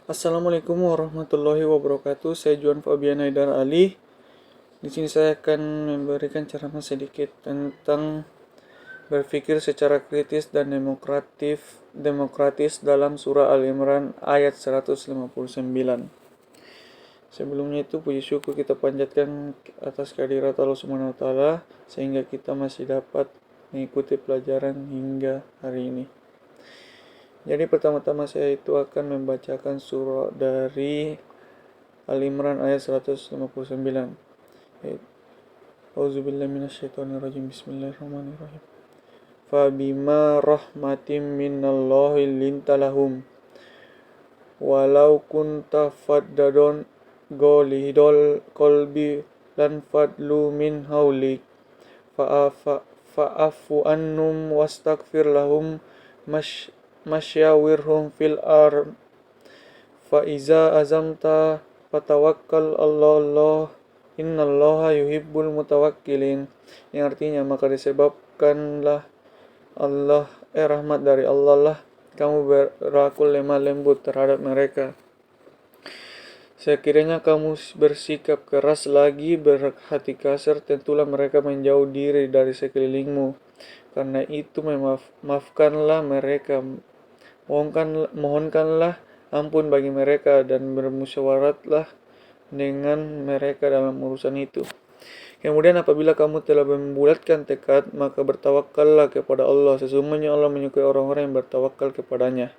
Assalamualaikum warahmatullahi wabarakatuh. Saya Juan Fabian Haidar Ali. Di sini saya akan memberikan ceramah sedikit tentang berpikir secara kritis dan demokratis dalam surah Al-Imran ayat 159. Sebelumnya itu puji syukur kita panjatkan atas kehadirat Allah Subhanahu wa taala sehingga kita masih dapat mengikuti pelajaran hingga hari ini. Jadi pertama-tama saya itu akan membacakan surah dari Al-Imran ayat 159. Auzubillahi minasyaitonirrajim. Bismillahirrahmanirrahim. Fabima rahmatim minallahi lintalahum walau kunta faddadon golidol kolbi lan fadlu min haulik fa'afu annum wastaghfir lahum masyawirhum fil Fa'iza azamta fatawakkal Allah innallaha yuhibbul mutawakkilin. Yang artinya maka disebabkanlah rahmat dari Allah lah kamu berlaku lemah lembut terhadap mereka. Sekiranya kamu bersikap keras lagi, berhati kasar, tentulah mereka menjauh diri dari sekelilingmu. Karena itu maafkanlah mereka, mohonkanlah ampun bagi mereka dan bermusyawaratlah dengan mereka dalam urusan itu. Kemudian apabila kamu telah membulatkan tekad, maka bertawakallah kepada Allah. Sesungguhnya Allah menyukai orang-orang yang bertawakal kepadanya.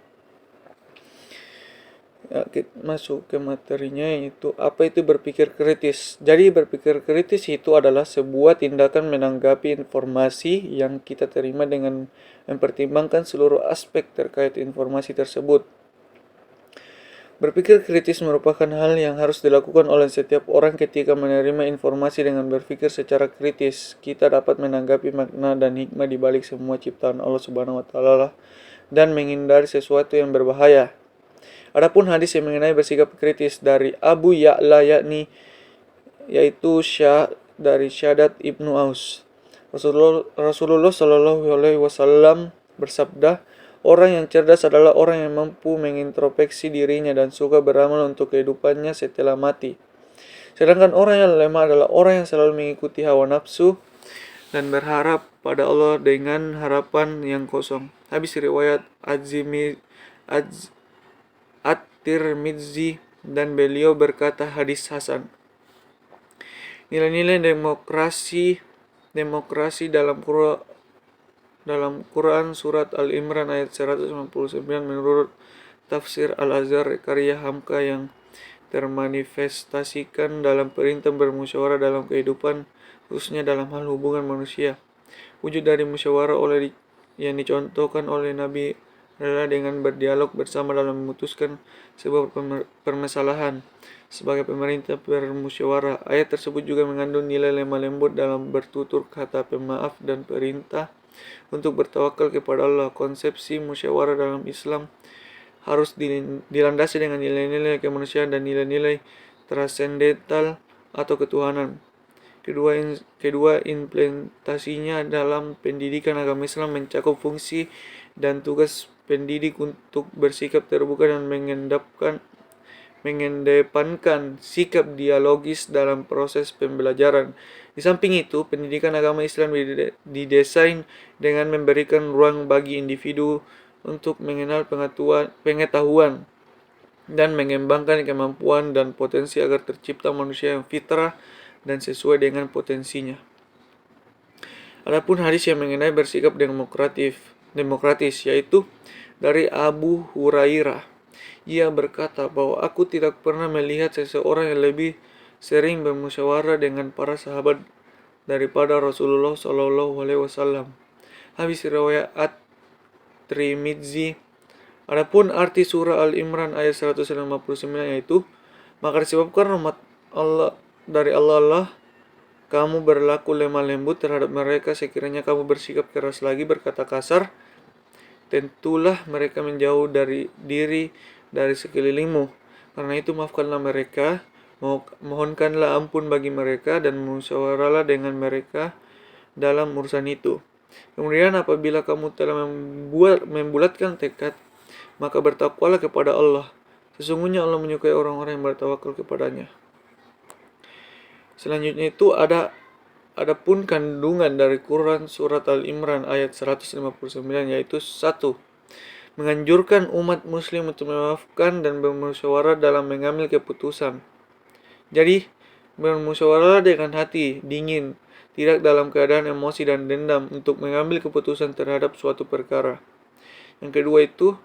Ya, kita masuk ke materinya, yaitu apa itu berpikir kritis. Jadi berpikir kritis itu adalah sebuah tindakan menanggapi informasi yang kita terima dengan mempertimbangkan seluruh aspek terkait informasi tersebut. Berpikir kritis merupakan hal yang harus dilakukan oleh setiap orang ketika menerima informasi. Dengan berpikir secara kritis, kita dapat menanggapi makna dan hikmah di balik semua ciptaan Allah Subhanahu wa taala dan menghindari sesuatu yang berbahaya. Adapun hadis yang mengenai bersikap kritis dari Abu Ya'la yaitu dari Syadat Ibnu Aus. Rasulullah Shallallahu alaihi wasallam bersabda, orang yang cerdas adalah orang yang mampu mengintrospeksi dirinya dan suka beramal untuk kehidupannya setelah mati. Sedangkan orang yang lemah adalah orang yang selalu mengikuti hawa nafsu dan berharap pada Allah dengan harapan yang kosong. Habis riwayat At-Tirmidzi dan beliau berkata hadis hasan. Nilai-nilai demokrasi dalam Quran surat Al-Imran ayat 159 menurut tafsir Al-Azhar karya Hamka yang termanifestasikan dalam perintah bermusyawarah dalam kehidupan, khususnya dalam hal hubungan manusia. Wujud dari musyawarah yang dicontohkan oleh Nabi adalah dengan berdialog bersama dalam memutuskan sebuah permasalahan. Sebagai pemerintah bermusyawarah, ayat tersebut juga mengandung nilai lemah lembut dalam bertutur kata pemaaf dan perintah untuk bertawakal kepada Allah. Konsepsi musyawarah dalam Islam harus dilandasi dengan nilai-nilai kemanusiaan dan nilai-nilai transendental atau ketuhanan. Kedua implementasinya dalam pendidikan agama Islam mencakup fungsi dan tugas pendidik untuk bersikap terbuka dan mengedepankan sikap dialogis dalam proses pembelajaran. Di samping itu, pendidikan agama Islam didesain dengan memberikan ruang bagi individu untuk mengenal pengetahuan dan mengembangkan kemampuan dan potensi agar tercipta manusia yang fitrah dan sesuai dengan potensinya. Adapun hadis yang mengenai bersikap demokratis yaitu dari Abu Hurairah. Ia berkata bahwa aku tidak pernah melihat seseorang yang lebih sering bermusyawarah dengan para sahabat daripada Rasulullah Shallallahu alaihi wasallam. Habis riwayat At-Tirmidzi. Adapun arti surah Al-Imran ayat 159 yaitu, maka disebabkan rahmat Allah dari Allah kamu berlaku lemah lembut terhadap mereka. Sekiranya kamu bersikap keras lagi, berkata kasar, tentulah mereka menjauh dari sekelilingmu. Karena itu maafkanlah mereka, mohonkanlah ampun bagi mereka, dan musyawarahlah dengan mereka dalam urusan itu. Kemudian apabila kamu telah membulatkan tekad, maka bertakwalah kepada Allah. Sesungguhnya Allah menyukai orang-orang yang bertawakal kepadanya. Selanjutnya itu adapun kandungan dari Quran surat Al-Imran ayat 159, yaitu 1. Menganjurkan umat muslim untuk memaafkan dan bermusyawarah dalam mengambil keputusan. Jadi, bermusyawarah dengan hati dingin, tidak dalam keadaan emosi dan dendam untuk mengambil keputusan terhadap suatu perkara. Yang kedua itu,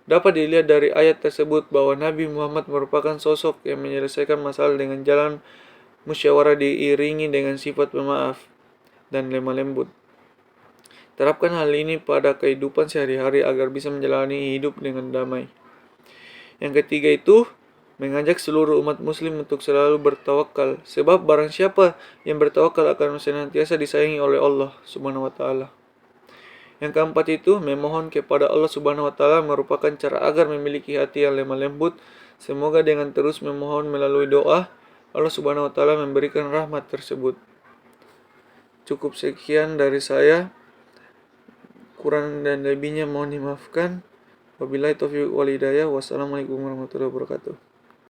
dapat dilihat dari ayat tersebut bahwa Nabi Muhammad merupakan sosok yang menyelesaikan masalah dengan jalan musyawarah diiringi dengan sifat pemaaf dan lemah lembut. Terapkan hal ini pada kehidupan sehari-hari agar bisa menjalani hidup dengan damai. Yang ketiga itu, mengajak seluruh umat muslim untuk selalu bertawakal, sebab barang siapa yang bertawakal akan senantiasa disayangi oleh Allah Subhanahu wa taala. Yang keempat itu, memohon kepada Allah Subhanahu wa taala merupakan cara agar memiliki hati yang lemah lembut. Semoga dengan terus memohon melalui doa, Allah Subhanahu wa taala memberikan rahmat tersebut. Cukup sekian dari saya. Kurang dan lebihnya mohon dimaafkan. Wabillahi taufiq wal hidayah. Wassalamualaikum warahmatullahi wabarakatuh.